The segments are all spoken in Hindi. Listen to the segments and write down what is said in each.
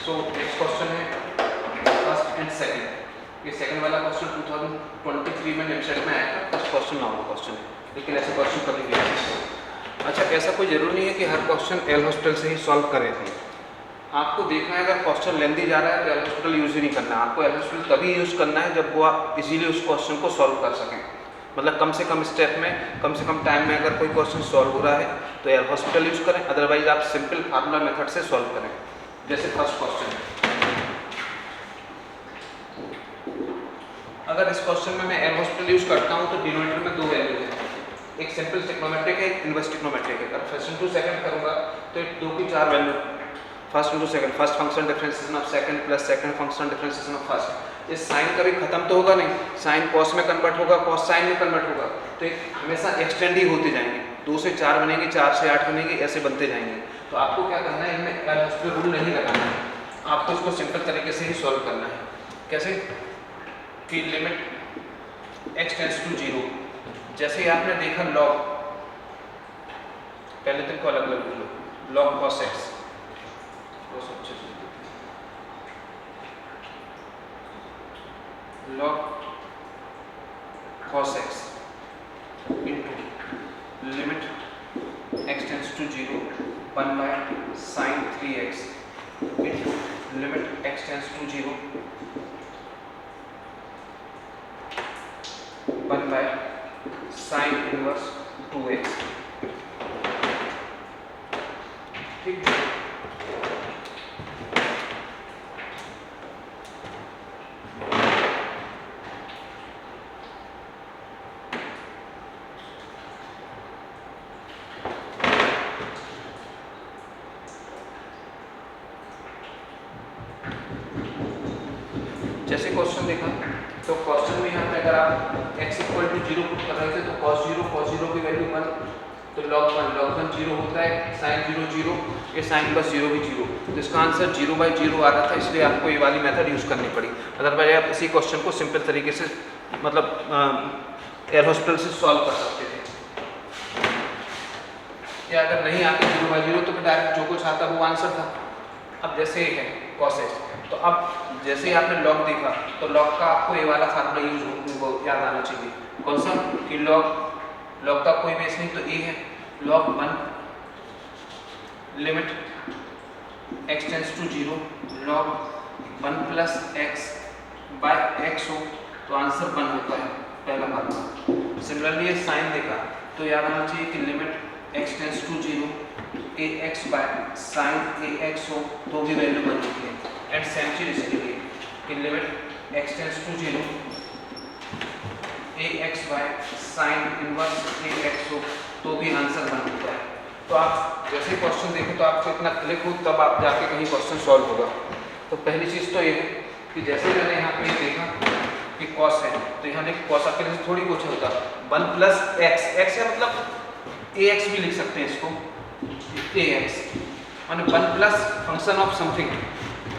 सो नेक्स्ट क्वेश्चन है फर्स्ट एंड सेकंड। ये सेकंड वाला क्वेश्चन 2023 में निमसेट में आया था। फर्स्ट क्वेश्चन नॉर्मल क्वेश्चन है, लेकिन ऐसे क्वेश्चन कभी भी आए। अच्छा, ऐसा कोई जरूरी नहीं है कि हर क्वेश्चन एल हॉस्पिटल से ही सॉल्व करें थे। आपको देखना है अगर क्वेश्चन लेंदी जा रहा है तो एल हॉस्पिटल यूज ही नहीं करना है। आपको एल हॉस्पिटल तभी यूज करना है जब वो आप इजीली उस क्वेश्चन को सॉल्व कर सकें, मतलब कम से कम स्टेप में, कम से कम टाइम में अगर कोई क्वेश्चन सॉल्व हो रहा है तो एल हॉस्पिटल यूज करें, अदरवाइज आप सिंपल फार्मूला मेथड से सॉल्व करें। जैसे फर्स्ट क्वेश्चन है, अगर इस क्वेश्चन में मैं एल हॉस्पिटल यूज करता हूं तो डिनोमिनेटर में दो वैल्यू है, एक सिंपल ट्रिग्नोमेट्रिक है, एक इनवर्स ट्रिग्नोमेट्रिक है। अगर फर्स्ट इंटू सेकंड करूंगा तो 2 की 4 value, first into second, first function differentiation of second plus second function differentiation of first. ये साइन कभी खत्म तो होगा नहीं, साइन कॉस में कन्वर्ट होगा, कॉस साइन में कन्वर्ट होगा, तो एक हमेशा एक्सटेंड ही होते जाएंगे। 2 से 4 बनेगी, 4 से 8 बनेगी, ऐसे बनते जाएंगे। तो आपको क्या करना है, इनमें एल हॉस्पिटल रूल नहीं लगाना है, आपको इसको सिंपल तरीके से ही सॉल्व करना है। कैसे कि लिमिट x टेंड्स टू 0, जैसे ही आपने देखा लॉग, पहले दिन को अलग अलग लिख लो, log cos x, log cos x into limit x tends to 0 1 by sin 3x into limit x tends to 0 1 by sin inverse 2x। ठीक है, जैसे क्वेश्चन देखा तो क्वेश्चन में यहाँ पे अगर आप x इक्वल टू 0 पुट कर रहे थे तो cos 0 की वैल्यू 1, तो log 1 0 होता है, sin 0 0, ये sin प्लस 0 भी 0, तो इसका आंसर 0/0 आ रहा था, इसलिए आपको ये वाली मेथड यूज़ करनी पड़ी। अदरवाइज आप इसी क्वेश्चन को सिंपल तरीके से मतलब एल हॉस्पिटल से सॉल्व कर सकते थे। या अगर नहीं आते 0/0 तो फिर डायरेक्ट जो कुछ आता वो आंसर था। अब जैसे है cos x, तो अब जैसे ही आपने लॉग देखा तो लॉग का आपको ये वाला फार्मूला यूज याद आना चाहिए। कौन सा कि लॉग का कोई बेस नहीं तो a है, log 1 limit x tends to 0 log 1 plus x by x हो तो आंसर 1 होता है, पहला फार्मूला। सिमिलरली ये साइन देखा तो याद आना चाहिए कि limit x tends to 0 ax by sin ax हो तो भी वैल्यू 1 होती है। एंड सेम चीज इसके लिए कि limit x tends to 0 ax by sin inverse ax हो तो भी आंसर 1 होता है। तो आप जैसे ही क्वेश्चन देखें तो आपको इतना क्लिक हो तब आप जाके कहीं क्वेश्चन सॉल्व होगा। तो पहली चीज़ तो ये है कि जैसे मैंने यहाँ पे देखा कि cos है तो यहाँ देखिए cos आपके लिए थोड़ी कुछ होता 1 प्लस x, x है मतलब ax भी लिख सकते हैं इसको, ax माने 1 plus function of something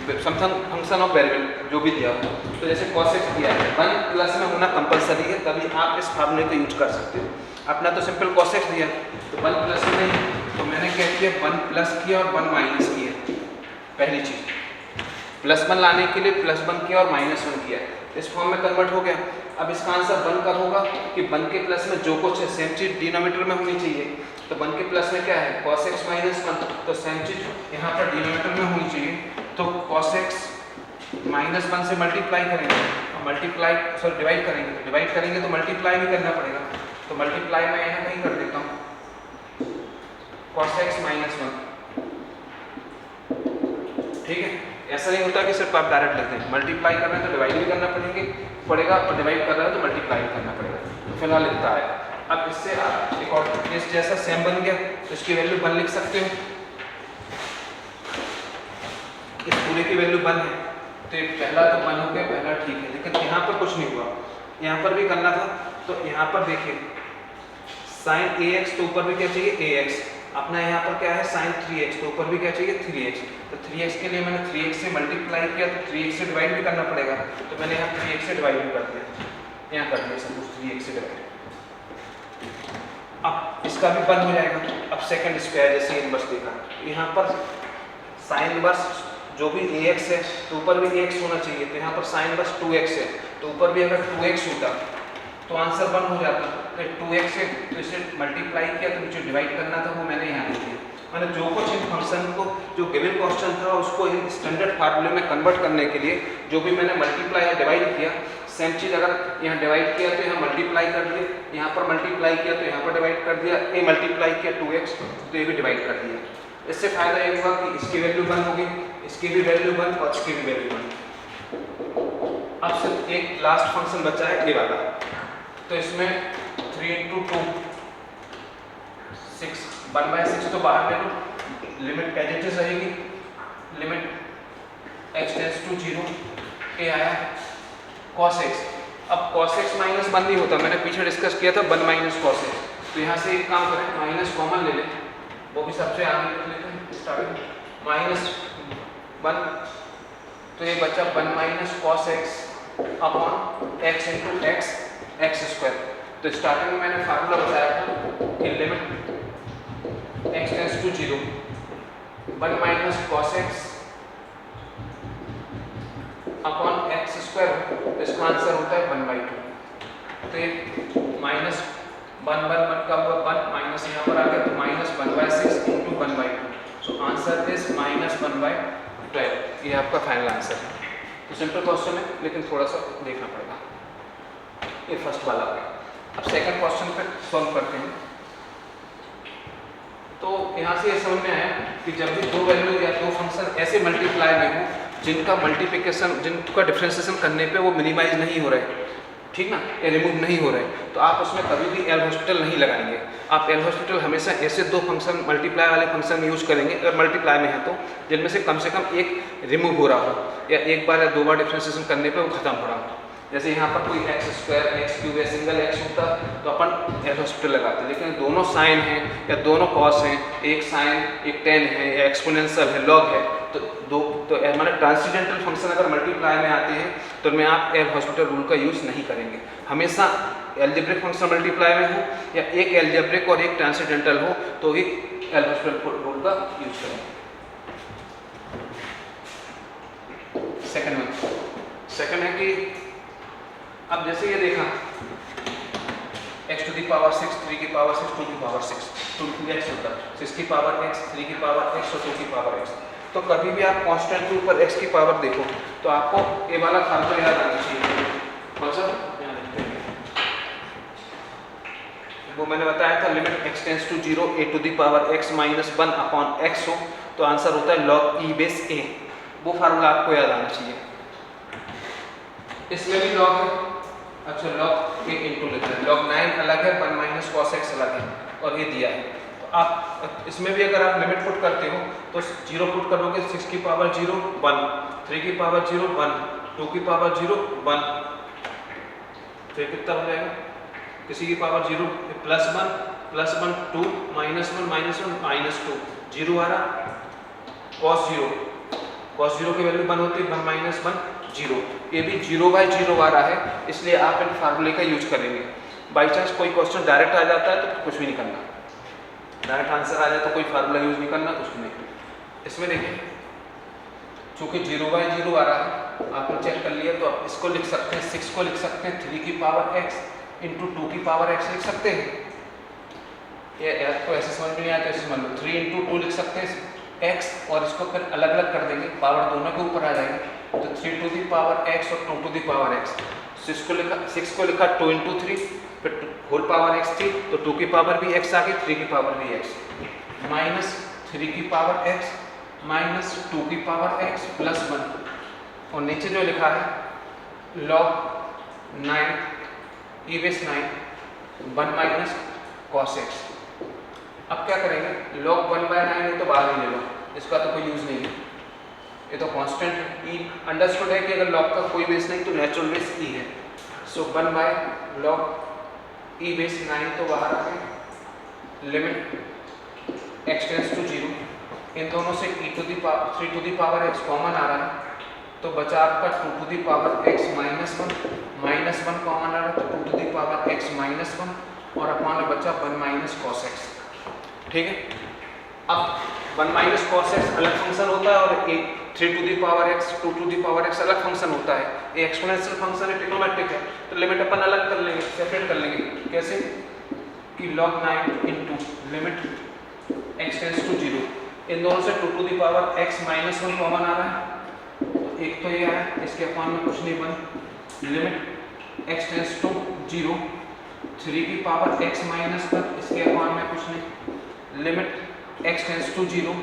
function of variable जो भी दिया हो। तो जैसे cos x दिया है 1 प्लस में होना कंपलसरी है, तभी आप इस फार्मूले को यूज कर सकते हो। अपना तो सिंपल cos x दिया तो 1 प्लस में नहीं, तो मैंने क्या किया 1 प्लस किया और 1 माइनस किया। पहली चीज +1 लाने के लिए +1 किया और -1 किया, इस फॉर्म में कन्वर्ट हो गया। अब इसका आंसर 1 कब होगा कि 1 के प्लस में जो कुछ है सेम चीज डिनोमिनेटर में होनी चाहिए। तो 1 के प्लस में क्या है cos x -1, तो सेम चीज यहाँ पर डिनोमिनेटर में होनी चाहिए। तो cos x -1 से मल्टीप्लाई करेंगे और डिवाइड करेंगे तो मल्टीप्लाई भी करना पड़ेगा। तो मल्टीप्लाई मैं यहाँ कहीं कर देता हूँ cos x -1, ठीक है। ऐसा नहीं होता कि सिर्फ आप डायरेक्ट लिखते हैं, मल्टीप्लाई कर रहे हैं तो डिवाइड भी करना पड़ेगा और डिवाइड कर रहे हैं तो मल्टीप्लाई भी करना पड़ेगा। तो फिलहाल इतना है। अब इससे आप एक और इस जैसा सेम बन गया तो इसकी वैल्यू 1 लिख सकते हो, इस पूरे की वैल्यू 1 है तो ये पहला तो 1 हो गया, पहला ठीक है। लेकिन यहाँ पर कुछ नहीं हुआ, यहाँ पर भी करना था। तो यहाँ पर देखिए sin ax तो ऊपर भी क्या चाहिए ax, अपना यहाँ पर क्या है sin 3x तो ऊपर भी क्या चाहिए 3x। तो 3x के लिए मैंने 3x से मल्टीप्लाई किया तो 3x से डिवाइड भी करना पड़ेगा, तो मैंने यहाँ 3x से डिवाइड भी कर दिया, यहाँ कर दिया सब कुछ 3x से डिवाइड। अब इसका भी 1 हो जाएगा। अब सेकंड स्क्वायर जैसे इनवर्स देखा, यहाँ पर साइन इनवर्स जो भी ax है तो ऊपर भी ax होना चाहिए, तो यहाँ पर साइन बस 2x है, तो ऊपर भी अगर 2x होता तो आंसर 1 हो जाता। तो 2x है तो इसे मल्टीप्लाई किया तो नीचे डिवाइड करना था, वो मैंने यहाँ लिख दिया। मैंने जो कुछ इन फंक्शन को जो गिवन क्वेश्चन था उसको इन स्टैंडर्ड फार्मूले में कन्वर्ट करने के लिए जो भी मैंने मल्टीप्लाई या डिवाइड किया, सेम चीज़ अगर यहाँ डिवाइड किया तो यहाँ मल्टीप्लाई कर दिया, यहाँ पर मल्टीप्लाई किया तो यहाँ पर डिवाइड कर दिया, ये मल्टीप्लाई किया 2x तो ये भी डिवाइड कर दिया। इससे फायदा ये हुआ कि इसकी वैल्यू 1 होगी, इसकी भी वैल्यू 1 और इसकी भी वैल्यू 1। अब सिर्फ एक लास्ट फंक्शन बचा है ये वाला, तो इसमें 3 × 2 6 1/6 तो बाहर ले लो, लिमिट एज रहेगी, लिमिट x टेंड्स टू 0, ये आया cos x। अब cos x -1 नहीं होता, मैंने पीछे डिस्कस किया था 1 - cos x, तो यहाँ से एक काम करें माइनस कॉमन ले लें, वो भी सबसे आगे लिख लेते हैं स्टार्टिंग -1, तो ये बचा 1 - cos x upon x × x² तो स्टार्टिंग में मैंने फार्मूला बताया था कि limit x tends to 0 1 - cos x upon x², तो इसका आंसर होता है 1/2। तो ये माइनस 1 का हुआ 1 माइनस यहाँ पर आ गया तो -1/6 × 1/2, सो आंसर इज -1/12। ये आपका फाइनल आंसर है। तो सिंपल क्वेश्चन है लेकिन थोड़ा सा देखना पड़ेगा। ये फर्स्ट वाला है। अब सेकंड क्वेश्चन पे सॉल्व करते हैं। तो यहाँ से ये समझ में आया कि जब भी दो वैल्यू या दो फंक्शन ऐसे मल्टीप्लाई में हो जिनका मल्टीप्लिकेशन जिनका डिफरेंशिएशन करने पे वो मिनिमाइज नहीं हो रहे, ठीक ना, या रिमूव नहीं हो रहे, तो आप उसमें कभी भी एल हॉस्पिटल नहीं लगाएंगे। आप एल हॉस्पिटल हमेशा ऐसे दो फंक्शन मल्टीप्लाई वाले फंक्शन में यूज करेंगे अगर मल्टीप्लाई में है तो, जिनमें से कम एक रिमूव हो रहा हो या एक बार या दो बार डिफरेंशिएशन करने पे वो खत्म हो रहा हो। जैसे यहाँ पर कोई x² x³ या सिंगल x होता तो अपन एल हॉस्पिटल लगाते, लेकिन दोनों साइन हैं या दोनों कॉस हैं, एक साइन एक टेन है या एक्सपोनेंशियल है लॉग है, तो हमारे ट्रांसेंडेंटल फंक्शन अगर मल्टीप्लाई में आते हैं तो उनमें आप एल हॉस्पिटल रूल का यूज़ नहीं करेंगे। हमेशा एल्जेब्रिक फंक्शन मल्टीप्लाई में हो या एक एल्जेब्रिक और एक ट्रांसेंडेंटल हो तो ही एल हॉस्पिटल रूल का यूज करेंगे। सेकंड है कि अब जैसे ये देखा x⁻⁶, 3⁻⁶, 2⁻⁶, 2x होता है, 6⁻x, 3⁻x और 2⁻x। तो कभी भी आप कांस्टेंट के ऊपर x की पावर देखो तो आपको ये वाला फार्मूला याद आना चाहिए। कौन सा? वो मैंने बताया था limit x tends to 0 a⁻x -1 upon x हो तो आंसर होता है log e⁻a। वो फार्मूला आपको याद आना चाहिए। इसमें भी log है, अच्छा log a इंटू लिखा है, log 9 अलग है, 1 - cos x अलग है और ये दिया है। तो आप इसमें भी अगर आप लिमिट पुट करते हो तो 0 पुट करोगे 6⁻0 1, 3⁻0 1, 2⁻0 1, तो कितना हो जाएगा किसी की पावर 0 +1 +1 2 -1 -2 0 आ रहा, cos 0 की वैल्यू 1 होती है, 1 - 1 0, ये भी 0/0 आ रहा है, इसलिए आप इन फार्मूले का यूज करेंगे। बाई चांस कोई क्वेश्चन डायरेक्ट आ जाता है तो कुछ भी नहीं करना, डायरेक्ट आंसर आ जाए तो कोई फार्मूला यूज नहीं करना, कुछ नहीं। इसमें देखिए चूंकि 0/0 आ रहा है, आपने चेक कर लिया, तो आप इसको लिख सकते हैं, 6 को लिख सकते हैं 3⁻x × 2⁻x लिख सकते हैं। ये आपको ऐसे समझ में नहीं आया तो ऐसे समझ लो, 3 × 2 लिख सकते हैं x और इसको फिर अलग अलग कर देंगे, पावर दोनों के ऊपर आ जाएगी, तो 3⁻x और 2⁻x। 6 को लिखा 2 × 3, फिर होल पावर x थी तो 2 की पावर भी x आ गई, 3 की पावर भी x, -3⁻x -2⁻x +1, और नीचे जो लिखा है log 9 e⁻9 1 - cos x। अब क्या करेंगे, log 1/9 है तो बाहर ही ले लो, इसका तो कोई यूज नहीं है, ये तो कांस्टेंट है। ई अंडरस्टूड है कि अगर log का कोई बेस नहीं तो नेचुरल बेस ई है, सो 1/log e⁻9 तो बाहर आ गए, लिमिट x टेंड्स टू 0, इन दोनों से 3⁻x कॉमन आ रहा है तो बचा आपका 2⁻x -1 कॉमन आ रहा है तो 2⁻x -1 और अपॉन में बचा 1 - cos x। ठीक है, अब 1 - cos x अलग फंक्शन होता है और एक 3 to the power x 2 to the power x अलग फंक्शन होता है, ये एक्सपोनेंशियल फंक्शन है, ट्रिग्नोमेट्रिक है, तो लिमिट अपन अलग कर लेंगे, सेपरेट कर लेंगे। कैसे कि log 9 into limit x tends to 0, इन दोनों से 2 to the power x minus 1 common आ रहा है, तो एक तो ये है, इसके अपॉन में कुछ नहीं, 1 लिमिट x टेंड्स टू 0, 3 की पावर x माइनस 1, इसके अपॉन में कुछ नहीं, limit x tends to 0,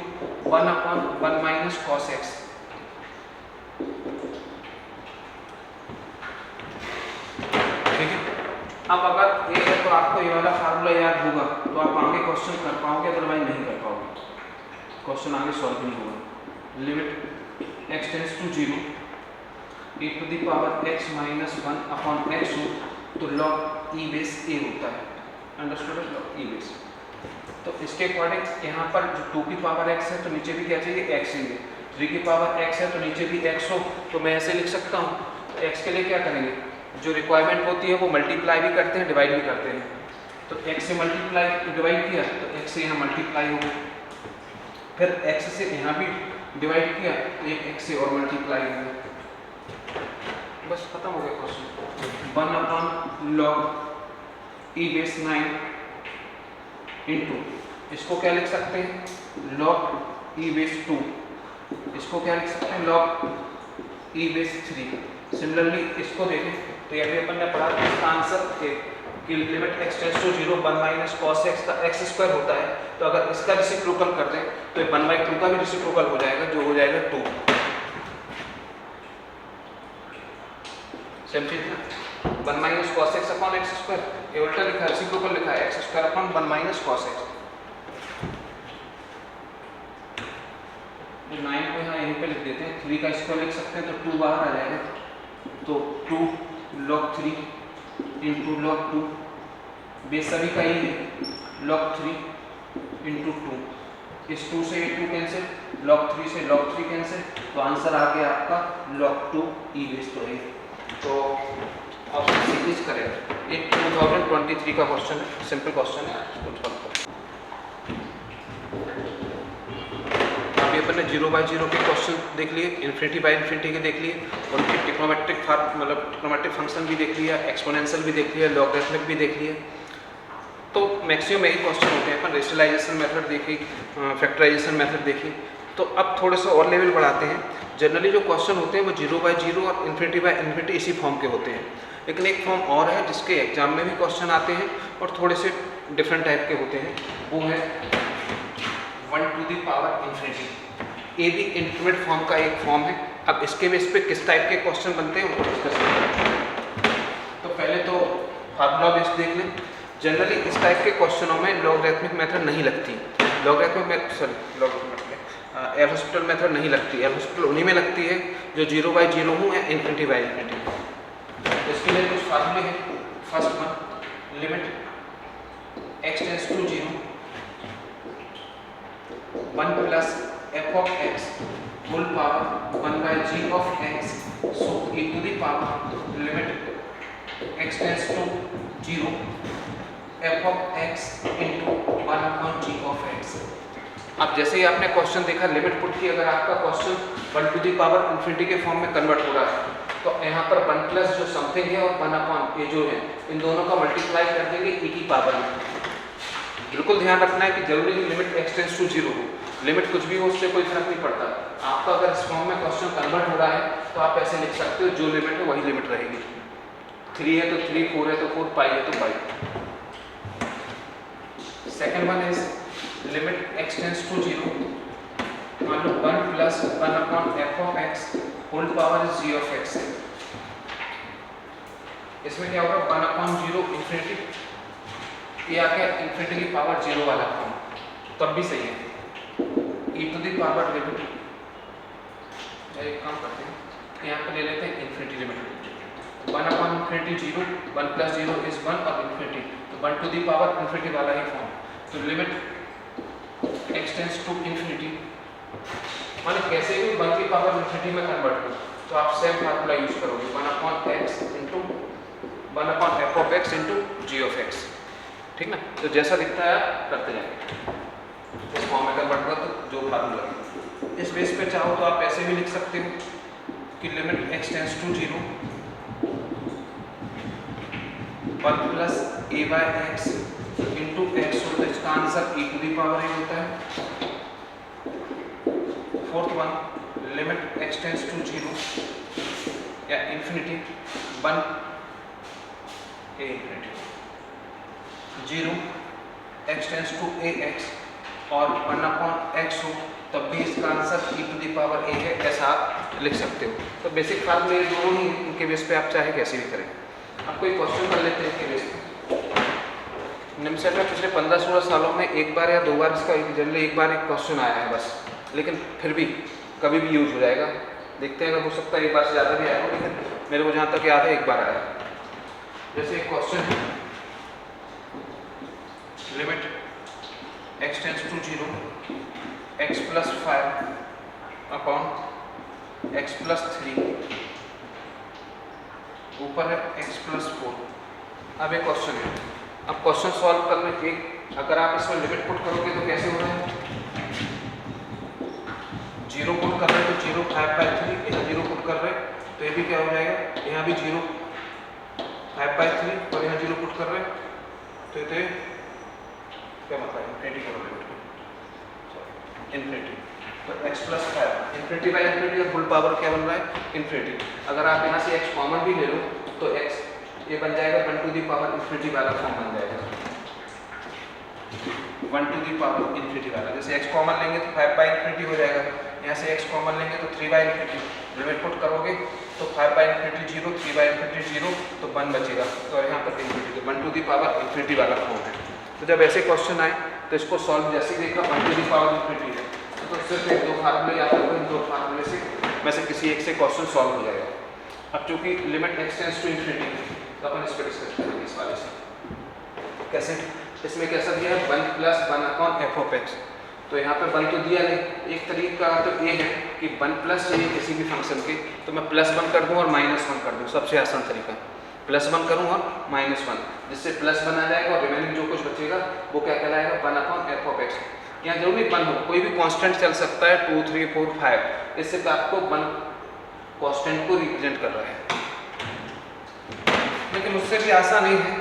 1 upon 1 minus cos x। ठीक है, अब अगर ये है तो आपको ये वाला फार्मूला याद होगा तो आप आगे क्वेश्चन कर पाओगे, अदरवाइज नहीं कर पाओगे, क्वेश्चन आगे सॉल्व नहीं होगा। Limit x tends to 0, e to the power x minus 1 upon x हो तो log e बेस a होता है, अंडरस्टूड है, log e बेस। तो इसके अकॉर्डिंग यहाँ पर जो 2 की पावर x है तो नीचे भी क्या चाहिए, x चाहिए, 3 की पावर x है तो नीचे भी x हो, तो मैं ऐसे लिख सकता हूँ। तो x के लिए क्या करेंगे, जो रिक्वायरमेंट होती है वो मल्टीप्लाई भी करते हैं, डिवाइड भी करते हैं, तो x से मल्टीप्लाई डिवाइड किया तो x से यहाँ मल्टीप्लाई हो गया, फिर x से यहाँ भी डिवाइड किया तो एक x से और मल्टीप्लाई हो गया, बस खत्म हो गया question. 1 upon log e base 9 into, इसको क्या लिख सकते हैं, log e बेस 2, इसको क्या लिख सकते हैं, log e बेस 3। सिमिलरली इसको देखें तो यह भी अपन ने पढ़ा कि इसका आंसर कि limit x tends to 0 1 minus cos x का x स्क्वायर होता है, तो अगर इसका रेसिप्रोकल कर दें तो 1/2 का भी रेसिप्रोकल हो जाएगा, जो हो जाएगा 2। सेम चीज ना, 1 minus cos x upon x square, ये उल्टा लिखा है, रेसिप्रोकल लिखा है, x square upon 1 minus cos x। 9 को यहाँ यहीं पे लिख देते हैं, 3 का स्क्वायर लिख सकते हैं तो 2 बाहर आ जाएगा, तो 2 log 3 इंटू log 2, बेस सभी का ही है, log 3 इंटू 2, इस 2 से ये 2 कैंसिल, log 3 से log 3 कैंसिल, तो आंसर आ गया आपका log 2 e बेस 2 है। तो आप सीरीज करें, ये 2023 का क्वेश्चन है, सिंपल क्वेश्चन है, अभी अपन ने 0/0 के क्वेश्चन देख लिए, इन्फिनिटी बाय इन्फिनिटी के देख लिए, उनकी ट्रिग्नोमेट्रिक मतलब ट्रिग्नोमेट्रिक फंक्शन भी देख लिया, एक्सपोनेंशियल भी देख लिया, लॉगरिथमिक भी देख लिया। तो मैक्सिमम यही क्वेश्चन होते हैं, अपन रेशनलाइजेशन मेथड देखी, फैक्टराइजेशन मेथड देखी। तो अब थोड़े से और लेवल बढ़ाते हैं। जनरली जो क्वेश्चन होते हैं वो 0/0 और इन्फिनिटी बाय इन्फिनिटी इसी फॉर्म के होते हैं, लेकिन एक फॉर्म और है जिसके एग्जाम में भी क्वेश्चन आते हैं और थोड़े से डिफरेंट टाइप के होते हैं, वो है 1 टू दी पावर इन्फिनिटी। ये भी इंटरमीडिएट फॉर्म का एक फॉर्म है। अब इसके बेस पे किस टाइप के क्वेश्चन बनते हैं वो डिस्कस करेंगे। तो पहले तो फार्मूला बेस देख लें। जनरली इस टाइप के क्वेश्चनों में लॉगरिथमिक मेथड नहीं लगती, एल-हॉस्पिटल मेथड नहीं लगती। एल-हॉस्पिटल उन्हीं में लगती है जो 0/0 हो या इन्फिनिटी बाय इन्फिनिटी। इसके लिए कुछ फार्मूले हैं। First one, limit x tends to 0, 1 plus f of x whole power 1/g of x, so e to the power limit x tends to 0 f of x into 1/g of x। अब जैसे ही आपने क्वेश्चन देखा, लिमिट पुट की, अगर आपका question 1 to the power infinity के फॉर्म में कन्वर्ट हो रहा है तो यहाँ पर 1 प्लस जो समथिंग है और 1 ये जो है, इन दोनों का मल्टीप्लाई कर देंगे e की पावर में। बिल्कुल ध्यान रखना है कि जरूरी नहीं लिमिट x टेंड्स टू 0 हो, लिमिट कुछ भी हो उससे कोई फर्क नहीं पड़ता। आपका अगर इस फॉर्म में क्वेश्चन कन्वर्ट हो रहा है तो आप ऐसे लिख सकते हो, जो लिमिट है वही लिमिट रहेगी। 3 है तो 3, 4 है तो 4, पाई है तो pi. Second one is limit x tends to 0, मान लो 1 plus 1/f of x whole power is g of x। इसमें क्या होगा, 1/0 इन्फिनिटी, ये आ गया इन्फिनिटी की पावर 0 वाला फॉर्म, तब भी सही है। e to the power limit, एक काम करते हैं, यहाँ पे ले लेते हैं इन्फिनिटी लिमिट, 1/इन्फिनिटी 0, 1 प्लस 0 इज 1 और इन्फिनिटी, तो 1 टू दी पावर इन्फिनिटी वाला ही फॉर्म। तो limit x tends to infinity, माने कैसे भी 1 की पावर इन्फिनिटी में कन्वर्ट हो तो आप सेम फार्मूला यूज करोगे, 1/x into 1/f of x into g of x, ठीक ना। तो जैसा दिखता है आप करते जाएंगे, इस फॉर्म में कन्वर्ट करो तो जो फार्मूला इस बेस पे चाहो तो आप ऐसे भी लिख सकते हो कि limit x tends to 0 1 plus a by x into x हो, तो इसका answer e to the power a होता है। Fourth one limit x tends to 0 या infinity 1 a infinity 0 x tends to a x और 1 अपॉन x हो, तब भी इसका answer e to the power a है, ऐसा आप लिख सकते हो। तो बेसिक फार्मूले दोनों ही, इनके बेस पे आप चाहे कैसे भी करें। अब कोई क्वेश्चन कर लेते हैं इनके बेस पे। निम्सेट में पिछले 15-16 सालों में एक बार या 2 बार इसका जनरली एक बार एक क्वेश्चन आया है बस, लेकिन फिर भी कभी भी यूज हो जाएगा। देखते हैं, अगर हो सकता है एक बार से ज़्यादा भी आया हो, लेकिन मेरे को जहाँ तक याद है एक बार आया। जैसे एक क्वेश्चन है limit x tends to 0 x plus 5 upon x plus 3, ऊपर है x प्लस 4। अब एक क्वेश्चन है, अब क्वेश्चन सॉल्व करने के अगर आप इसमें लिमिट पुट करोगे तो कैसे हो रहा है, 0 पुट कर रहे हैं तो 0 5/3, यहाँ 0 पुट कर रहे हैं तो ये भी क्या हो जाएगा, यहाँ भी 0 5/3 और यहाँ 0 पुट कर रहे हैं तो ये क्या मतलब इन्फिनिटी करोगे, इन्फिनिटी। तो x plus 5 infinity by infinity का फुल पावर क्या बन रहा है, इन्फिनिटी। अगर आप यहाँ से x कॉमन भी ले लो तो x ये बन जाएगा 1 टू दी पावर इन्फिनिटी वाला फॉर्म बन जाएगा, 1 टू दी पावर इन्फिनिटी वाला। जैसे x कॉमन लेंगे तो 5/इन्फिनिटी हो जाएगा, यहाँ से x कॉमन लेंगे तो 3/इन्फिनिटी, लिमिट पुट करोगे तो 5/इन्फिनिटी 0, 3/इन्फिनिटी 0, तो 1 बचेगा, तो यहाँ पर infinity 1 to the power infinity वाला फॉर्म है। तो जब ऐसे क्वेश्चन आए तो इसको सॉल्व जैसे देखा 1 टू दी पावर इन्फिनिटी है, तो सिर्फ एक 2 फार्मूले याद रखो, इन 2 फार्मूले से में से किसी एक से क्वेश्चन सॉल्व हो जाएगा। अब चूंकि limit x tends to infinity, तो अपन इस पर डिस्कस करेंगे इस वाले से। कैसे, इसमें कैसा दिया है 1 plus 1 upon F of x, तो यहाँ पे 1 तो दिया नहीं, एक तरीका तो ये है कि 1 प्लस चाहिए किसी भी फंक्शन के, तो मैं +1 कर दूँ और -1 कर दूँ, सबसे आसान तरीका +1 करूँ और -1, जिससे +1 आ जाएगा और रिमेनिंग जो कुछ बचेगा वो क्या कहलाएगा 1 अपॉन एफ ऑफ एक्स। यहाँ जरूरी 1 हो, कोई भी कांस्टेंट चल सकता है, 2 3 4 5, इससे तो आपको 1 कांस्टेंट को रिप्रेजेंट कर रहा है। लेकिन उससे भी आसान नहीं है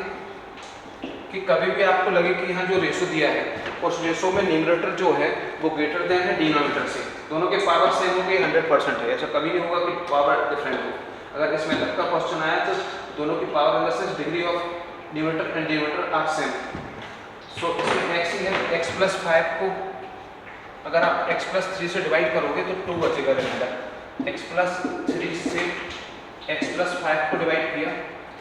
कि कभी भी आपको लगे कि यहाँ जो रेशो दिया है उस रेशो में न्यूमरेटर जो है वो ग्रेटर देन है डिनोमिनेटर से, दोनों के पावर सेम हो गए 100% है, ऐसा कभी नहीं होगा कि पावर डिफरेंट हो। अगर इस मेथड का क्वेश्चन आया तो दोनों की power in the sense degree of numerator and denominator are same. So इसमें x ही है, x प्लस 5 को अगर आप x प्लस 3 से डिवाइड करोगे तो 2 बचेगा रिमाइंडर, x प्लस 3 से x प्लस 5 को डिवाइड किया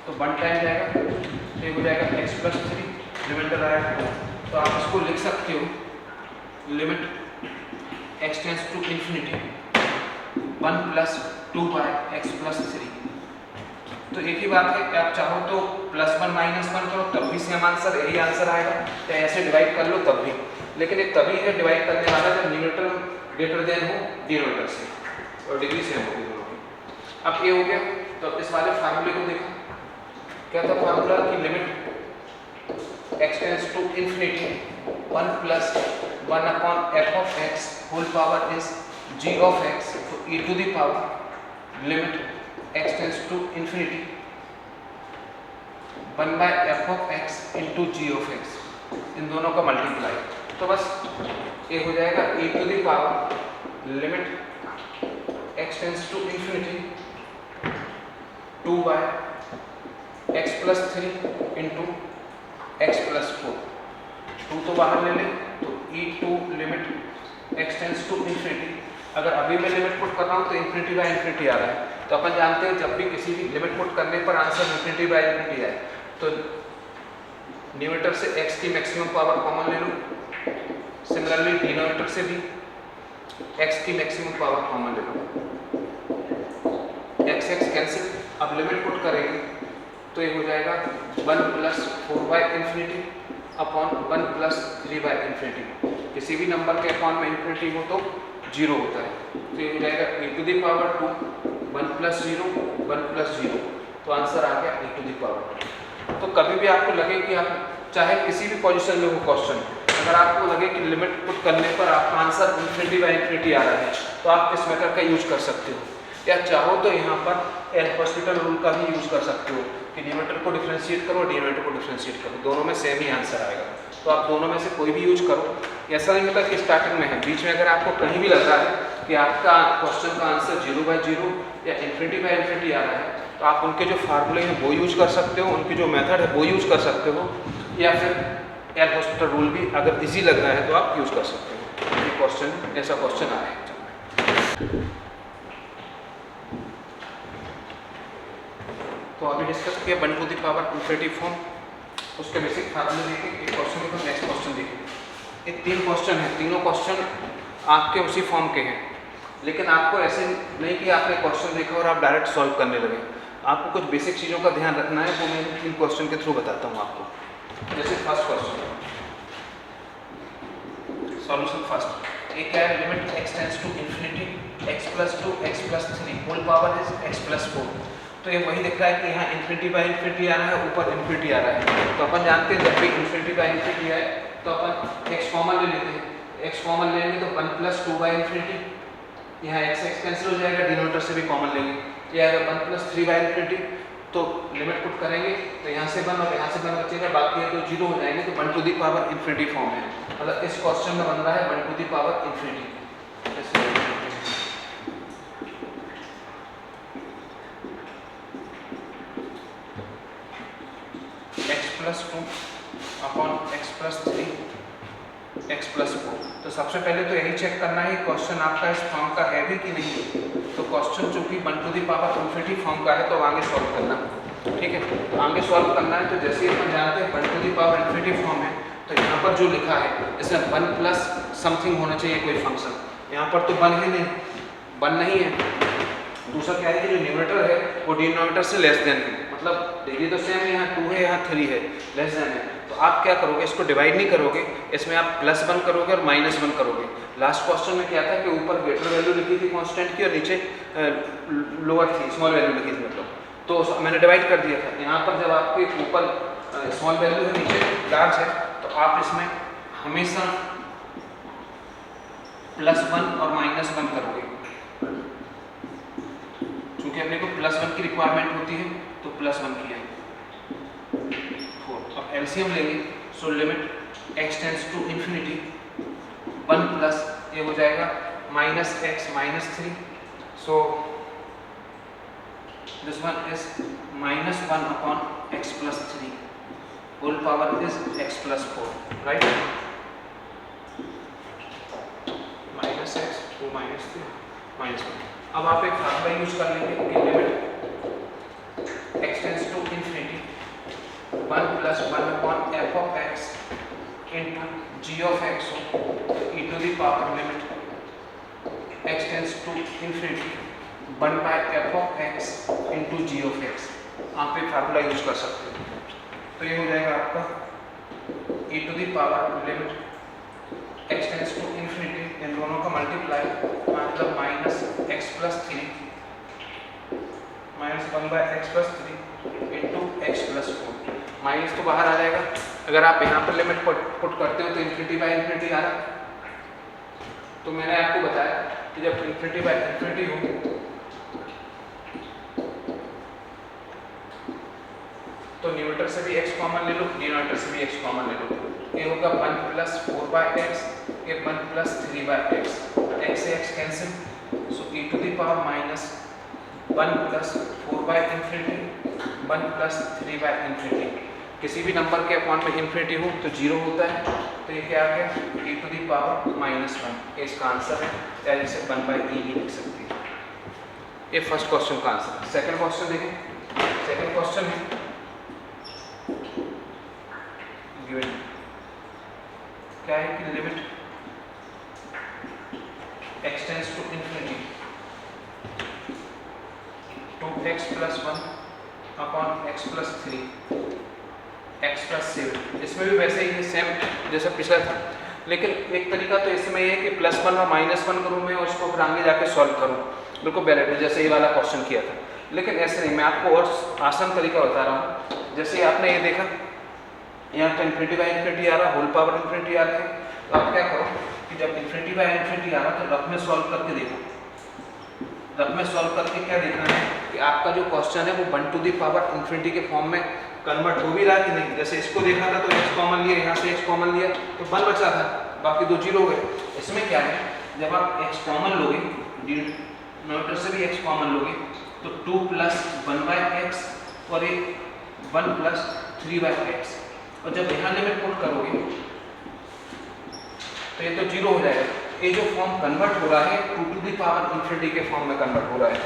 तो 1 टाइम जाएगा, तो ये हो जाएगा x प्लस 3, रिमाइंडर आया 2। तो आप इसको लिख सकते हो limit x tends to infinity 1 plus 2 by x plus 3। तो एक ही बात है कि आप चाहो तो +1 -1 करो तब भी सेम आंसर, यही आंसर आएगा, या ऐसे डिवाइड कर लो तब भी, लेकिन एक तभी है डिवाइड करने वाला जब न्यूमरेटर ग्रेटर देन हो डिनोमिनेटर से और डिग्री सेम होगी दोनों की। अब ये हो गया, तो इस वाले फार्मूले को देखो, क्या था फार्मूला कि limit x tends to infinity 1 plus 1 upon F of X whole power is g of x, तो e to the power limit x tends to infinity 1 by F of X into G of X, इन दोनों का मल्टीप्लाई, तो बस ये हो जाएगा e to the power limit x tends to infinity 2 by x plus 3 into x plus 4, 2 तो बाहर ले लें तो e2 limit x tends to infinity, अगर अभी मैं लिमिट पुट कर रहा हूँ तो इन्फिनिटी बाय इन्फिनिटी आ रहा है, तो अपन जानते हैं जब भी किसी भी लिमिट पुट करने पर आंसर इन्फिनिटी बाय इन्फिनिटी आए तो न्यूमरेटर से x की मैक्सिमम पावर कॉमन ले लो, सिमिलरली डिनोमिनेटर से भी x की मैक्सिमम पावर कॉमन ले लो, x कैंसिल। अब लिमिट पुट करेंगे तो ये हो जाएगा 1 plus 4 by infinity upon 1 plus 3 by infinity, किसी भी नंबर के अपॉन में इन्फिनिटी हो तो 0 होता है, तो ये हो जाएगा e to the power 2 1 plus 0 1 plus 0, तो आंसर आ गया e टू दी पावर। तो कभी भी आपको लगे कि आप चाहे किसी भी पोजीशन में हो क्वेश्चन, अगर आपको लगे कि लिमिट पुट करने पर आपका आंसर इन्फिनिटी बाई इन्फिनिटी आ रहा है तो आप इस मेथड का यूज कर सकते हो, या चाहो तो यहाँ पर एल हॉस्पिटल रूल का भी यूज कर सकते हो कि न्यूमरेटर को डिफरेंशिएट करो, डिनोमिनेटर को डिफरेंशिएट करो, दोनों में सेम ही आंसर आएगा। तो आप दोनों में से कोई भी यूज करो। ऐसा नहीं होता कि स्टार्टिंग में है, बीच में अगर आपको कहीं भी लग रहा है कि आपका क्वेश्चन का आंसर 0/0 या इन्फिनिटी बाई इन्फिनिटी आ रहा है तो आप उनके जो फार्मूले हैं वो यूज कर सकते हो, उनकी जो मेथड है वो यूज कर सकते हो, या फिर एल हॉस्पिटल रूल भी अगर इजी लग रहा है तो आप यूज कर सकते हो। ये क्वेश्चन ऐसा क्वेश्चन आया है। तो अभी डिस्कस किया 1 to the power infinity form, उसके बेसिक फार्मूले देखें। एक क्वेश्चन देखो, नेक्स्ट क्वेश्चन देखें। ये 3 क्वेश्चन हैं, तीनों क्वेश्चन आपके उसी फॉर्म के हैं, लेकिन आपको ऐसे नहीं कि आपने क्वेश्चन देखा और आप डायरेक्ट सॉल्व करने लगे। आपको कुछ बेसिक चीज़ों का ध्यान रखना है, वो मैं 3 क्वेश्चन के थ्रू बताता हूँ आपको। जैसे फर्स्ट क्वेश्चन, सॉल्यूशन फर्स्ट, ये क्या है, limit x tends to infinity x+2 x+3 whole power is x+4। तो ये वही दिख रहा है कि यहाँ इन्फिनिटी बाई इन्फिनिटी आ रहा है, ऊपर इन्फिनिटी आ रहा है। तो अपन जानते हैं जब भी इन्फिनिटी बाई इन्फिनिटी आए तो अपन x कॉमन ले लेते हैं, x कॉमन लेंगे तो 1+2 बाई इन्फिनिटी, यहाँ x कैंसिल हो जाएगा, डिनोमिनेटर से भी कॉमन लेंगे, ये अगर 1+3 बाई इन्फिनिटी तो लिमिट पुट करेंगे तो यहाँ से 1 और यहाँ से 1 बचेगा, बाकी है तो 0 हो जाएंगे। तो 1 to the power infinity form है, मतलब इस क्वेश्चन में बन रहा है 1 to the power infinity. x+2 upon x+3 x+4। तो सबसे पहले तो यही चेक करना है क्वेश्चन आपका इस फॉर्म का है भी कि नहीं। तो क्वेश्चन चूंकि 1 to the power infinity form का है तो आगे सॉल्व करना, ठीक है। तो आगे सॉल्व करना है, तो जैसे ही अपन जानते हैं 1 to the power infinity form है तो यहाँ पर जो लिखा है इसमें 1 प्लस समथिंग होना चाहिए कोई फंक्शन, यहाँ पर तो 1 ही नहीं, 1 नहीं है। दूसरा क्या है कि जो न्यूमरेटर है वो डिनोमिनेटर से लेस देन है, मतलब डिग्री तो सेम है, यहाँ 2 है यहाँ 3 है, लेस देन है। तो आप क्या करोगे, इसको डिवाइड नहीं करोगे, इसमें आप +1 करोगे और -1 करोगे। लास्ट क्वेश्चन में क्या था कि ऊपर ग्रेटर वैल्यू लिखी थी कांस्टेंट की और नीचे लोअर थी, स्मॉल वैल्यू लिखी थी मतलब, तो मैंने डिवाइड कर दिया था। यहाँ पर जब आपके ऊपर स्मॉल वैल्यू है नीचे लार्ज है तो आप इसमें हमेशा +1 और -1 करोगे, क्योंकि अपने को +1 की रिक्वायरमेंट होती है तो +1 किया 4। अब एलसीएम लेंगे, so limit x tends to infinity 1 plus ये हो जाएगा -x -3, so this one is -1 upon x+3 whole power is x+4, right. -x to -3 -1। अब आप एक फार्मूला यूज कर लेंगे कि limit x tends to infinity 1 + 1 upon f of x into g of x e to the power limit x tends to infinity 1/f of x into g of x। आप एक फार्मूला यूज कर सकते हो, तो ये हो जाएगा आपका e to the power limit x tends to infinity, इन दोनों का मल्टीप्लाई मतलब -x+3 -1/x+3 into x+4। Minus तो बाहर आ जाएगा, अगर आप यहाँ पर लिमिट पुट करते हो तो इन्फिनिटी बाई इन्फिनिटी आ रहा। तो मैंने आपको बताया कि जब इन्फिनिटी बाई इन्फिनिटी हो तो न्यूमरेटर से भी x कॉमन ले लो, डिनोमिनेटर से भी x कॉमन ले लो। ये होगा 1 + 4/x, ये 1 + 3/x, x से x cancel, so e to the power -1 + 4/∞ 1 + 3/∞। किसी भी नंबर के अपॉन में इन्फिनिटी हो तो 0 होता है, तो ये क्या आ गया e to the power -1, ये इसका आंसर है, या इसे 1/e भी लिख सकते हैं। ये फर्स्ट क्वेश्चन का आंसर है। सेकंड क्वेश्चन देखें, सेकंड क्वेश्चन है गिवन क्या है कि limit x tends to infinity 2x + 1 upon x+3 x+7। इसमें भी वैसे ही सेम जैसा पिछला था, लेकिन एक तरीका तो इसमें ये है कि +1 और -1 करूँ मैं, उसको फिर आगे जाके सॉल्व करूँ, बिल्कुल बैलेंस जैसे ये वाला क्वेश्चन किया था। लेकिन ऐसे नहीं, मैं आपको और आसान तरीका बता रहा हूँ। जैसे आपने ये देखा यहाँ तो इन्फिनिटी बाय इन्फिनिटी आ रहा, होल पावर इन्फिनिटी आ रही है। तो आप क्या करो कि जब इन्फिनिटी बाय इन्फिनिटी आ रहा तो रफ में सॉल्व करके देखो। रफ में सॉल्व करके क्या देखना है कि आपका जो क्वेश्चन है वो 1 टू द पावर इन्फिनिटी के फॉर्म में कन्वर्ट हो भी रहा है कि नहीं। जैसे इसको देखा था तो x कॉमन लिया, यहाँ से x कॉमन लिया तो 1 बचा था, बाकी 2 0 हो गए। इसमें क्या है, जब आप x कॉमन लोगे, डिनोमिनेटर से भी x कॉमन लोगे तो 2 प्लस 1/x और एक 1 प्लस 3/x, और जब यहाँ लिमिट पुट करोगे तो ये तो 0 हो जाएगा। ये जो फॉर्म कन्वर्ट हो रहा है 2 टू द पावर इन्फिनिटी के फॉर्म में कन्वर्ट हो रहा है।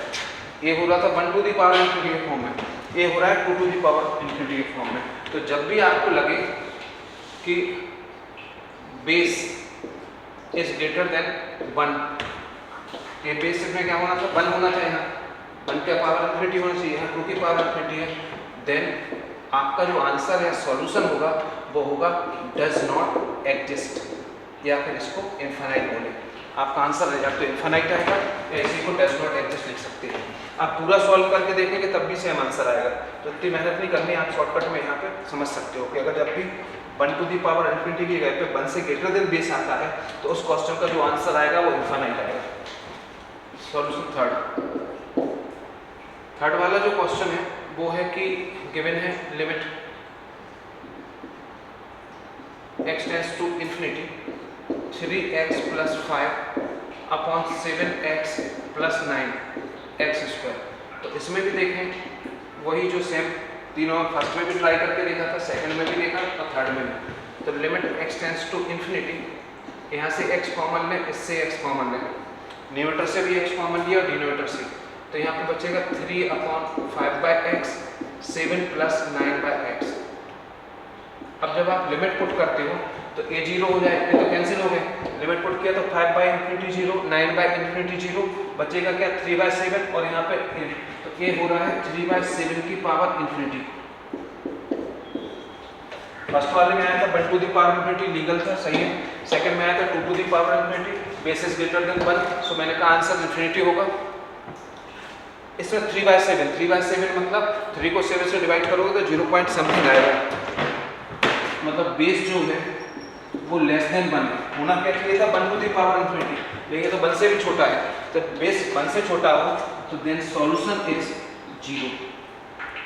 ये हो रहा था 1 टू द पावर इन्फिनिटी के फॉर्म में, ये हो रहा है 2 टू द पावर इन्फिनिटी के फॉर्म में। तो जब भी आपको लगे कि बेस इज ग्रेटर देन 1, ये बेस में क्या होना था, 1 होना चाहिए, यहाँ 1 का पावर इन्फिनिटी होना चाहिए, यहाँ 2 की पावर इन्फिनिटी है। देन आपका जो आंसर है सॉल्यूशन होगा वो होगा डज नॉट एग्जिस्ट, या फिर इसको इनफाइनाइट बोले। आपका आंसर या तो इनफाइनाइट आएगा या इसी को डज नॉट एग्जिस्ट लिख सकते हैं। आप पूरा सॉल्व करके देखेंगे तब भी सेम आंसर आएगा, तो इतनी मेहनत नहीं करनी, आप शॉर्टकट में यहाँ पे समझ सकते हो कि अगर जब भी 1 टू दी पावर इन्फिनिटी की जगह पे 1 से ग्रेटर देन बेस आता है तो उस क्वेश्चन का जो आंसर आएगा वो इनफाइनाइट आएगा। सॉल्यूशन थर्ड वाला जो क्वेश्चन है वो है कि गिवन है limit x tends to infinity 3x plus 5 upon 7x plus 9x square. तो इसमें भी देखें वही जो सेम तीनों, फर्स्ट में भी ट्राई करके देखा था, सेकंड में भी देखा और थर्ड में भी। तो limit x tends to infinity, यहाँ से x कॉमन ले, इससे x कॉमन ले, न्यूमरेटर से भी x कॉमन लिया और डिनोमिनेटर से, तो यहाँ पे बचेगा 3 अपॉन 5/x 7 प्लस 9/x। अब जब आप लिमिट पुट करते हो तो a 0 हो जाए, ये तो कैंसिल हो गए। लिमिट पुट किया तो 5/∞ 0, 9/∞ 0, बचेगा क्या 3/7, और यहाँ पे तो a हो रहा है 3/7 की पावर इन्फिनिटी। फर्स्ट वाले में आया था 1 to the power infinity, legal था, सही है। सेकंड में आया था 2 to the power infinity, base is greater than 1, so मैंने कहा आंसर इन्फिनिटी होगा। इसमें 3/7 मतलब 3 को 7 से डिवाइड करोगे तो 0 पॉइंट समथिंग आएगा, मतलब बेस जो है वो लेस देन 1 है। होना क्या चाहिए था 1 टू दी पावर इन्फिनिटी, लेकिन तो 1 से भी छोटा है। जब बेस 1 से छोटा हो तो देन सॉल्यूशन इज 0।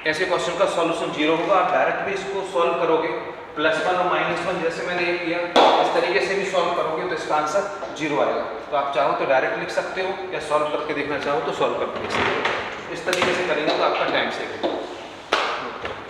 ऐसे क्वेश्चन का सॉल्यूशन 0 होगा। आप डायरेक्ट भी इसको सॉल्व करोगे, +1 और -1 जैसे मैंने ये किया, इस तरीके से भी सॉल्व करोगे तो इसका आंसर 0 आएगा। तो आप चाहो तो डायरेक्ट लिख सकते हो, या सॉल्व करके देखना चाहो तो सॉल्व करके देख सकते हो। इस तरीके से करेंगे तो आपका टाइम सेव होगा।